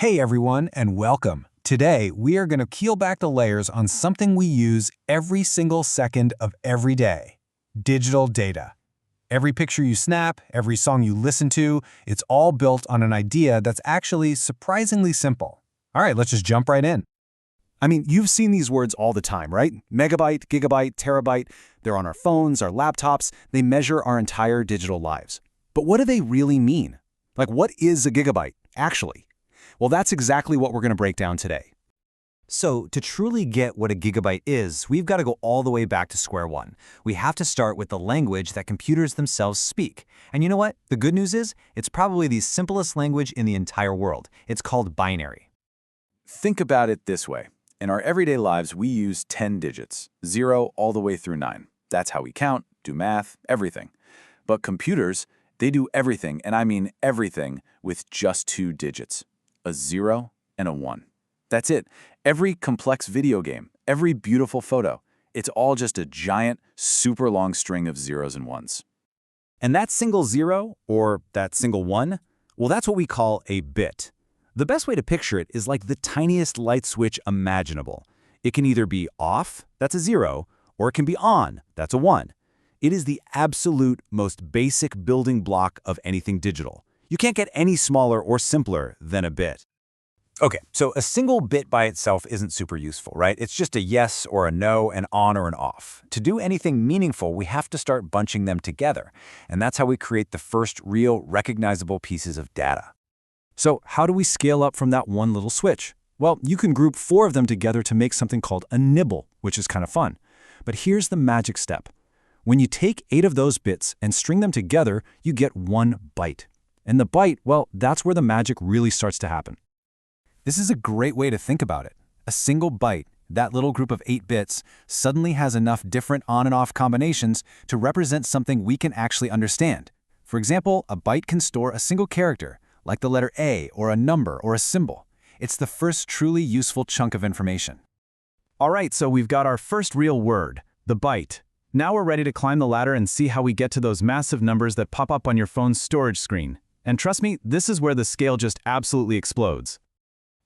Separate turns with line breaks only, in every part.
Hey everyone, and welcome. Today, we are going to peel back the layers on something we use every single second of every day: digital data. Every picture you snap, every song you listen to, it's all built on an idea that's actually surprisingly simple. All right, let's just jump right in.
I mean, you've seen these words all the time, right? Megabyte, gigabyte, terabyte. They're on our phones, our laptops. They measure our entire digital lives. But what do they really mean? Like, what is a gigabyte, actually? Well, that's exactly what we're going to break down today.
So, to truly get what a gigabyte is, we've got to go all the way back to square one. We have to start with the language that computers themselves speak. And you know what? The good news is, it's probably the simplest language in the entire world. It's called binary.
Think about it this way. In our everyday lives, we use 10 digits, 0 all the way through 9. That's how we count, do math, everything. But computers, they do everything, and I mean everything, with just 2 digits, a 0 and a 1. That's it. Every complex video game, every beautiful photo, it's all just a giant, super long string of zeros and ones.
And that single zero, or that single one, well, that's what we call a bit. The best way to picture it is like the tiniest light switch imaginable. It can either be off, that's a 0, or it can be on, that's a 1. It is the absolute most basic building block of anything digital. You can't get any smaller or simpler than a bit. Okay, so a single bit by itself isn't super useful, right? It's just a yes or a no, an on or an off. To do anything meaningful, we have to start bunching them together. And that's how we create the first real recognizable pieces of data.
So how do we scale up from that one little switch? Well, you can group 4 of them together to make something called a nibble, which is kind of fun. But here's the magic step. When you take 8 of those bits and string them together, you get 1 byte. And the byte, well, that's where the magic really starts to happen.
This is a great way to think about it. A single byte, that little group of 8 bits, suddenly has enough different on and off combinations to represent something we can actually understand. For example, a byte can store a single character, like the letter A or a number or a symbol. It's the first truly useful chunk of information.
All right, so we've got our first real word, the byte. Now we're ready to climb the ladder and see how we get to those massive numbers that pop up on your phone's storage screen. And trust me, this is where the scale just absolutely explodes.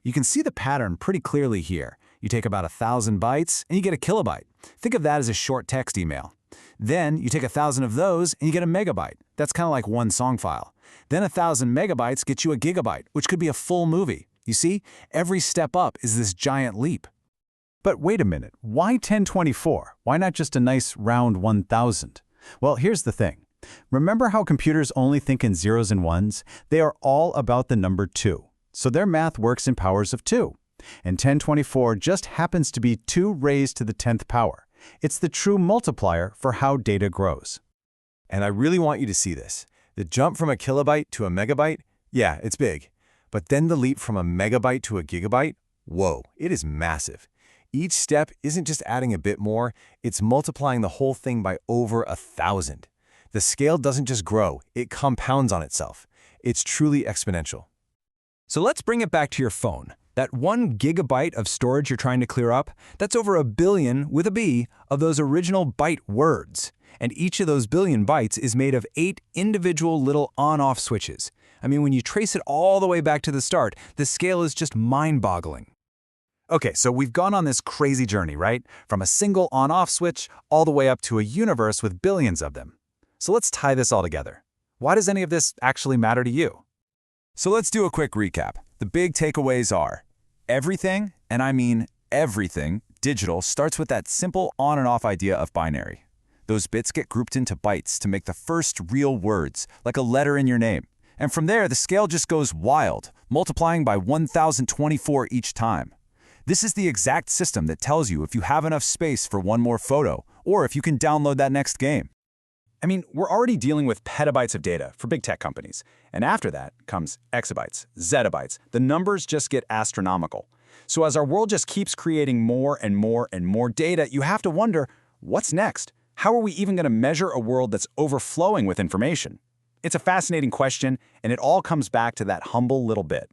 You can see the pattern pretty clearly here. You take about 1,000 bytes and you get a kilobyte. Think of that as a short text email. Then you take 1,000 of those and you get a megabyte. That's kind of like one song file. Then 1,000 megabytes get you a gigabyte, which could be a full movie. You see, every step up is this giant leap.
But wait a minute, why 1024? Why not just a nice round 1,000? Well, here's the thing. Remember how computers only think in zeros and ones? They are all about the number 2. So their math works in powers of 2. And 1024 just happens to be 2 raised to the 10th power. It's the true multiplier for how data grows.
And I really want you to see this. The jump from a kilobyte to a megabyte, yeah, it's big. But then the leap from a megabyte to a gigabyte, whoa, it is massive. Each step isn't just adding a bit more, it's multiplying the whole thing by over 1,000. The scale doesn't just grow, it compounds on itself. It's truly exponential.
So let's bring it back to your phone. That 1 gigabyte of storage you're trying to clear up, that's over a billion, with a B, of those original byte words. And each of those billion bytes is made of 8 individual little on-off switches. I mean, when you trace it all the way back to the start, the scale is just mind-boggling.
Okay, so we've gone on this crazy journey, right? From a single on-off switch all the way up to a universe with billions of them. So let's tie this all together. Why does any of this actually matter to you?
So let's do a quick recap. The big takeaways are: everything, and I mean everything, digital starts with that simple on and off idea of binary. Those bits get grouped into bytes to make the first real words, like a letter in your name. And from there, the scale just goes wild, multiplying by 1,024 each time. This is the exact system that tells you if you have enough space for one more photo, or if you can download that next game.
I mean, we're already dealing with petabytes of data for big tech companies. And after that comes exabytes, zettabytes. The numbers just get astronomical. So as our world just keeps creating more and more and more data, you have to wonder, what's next? How are we even going to measure a world that's overflowing with information? It's a fascinating question, and it all comes back to that humble little bit.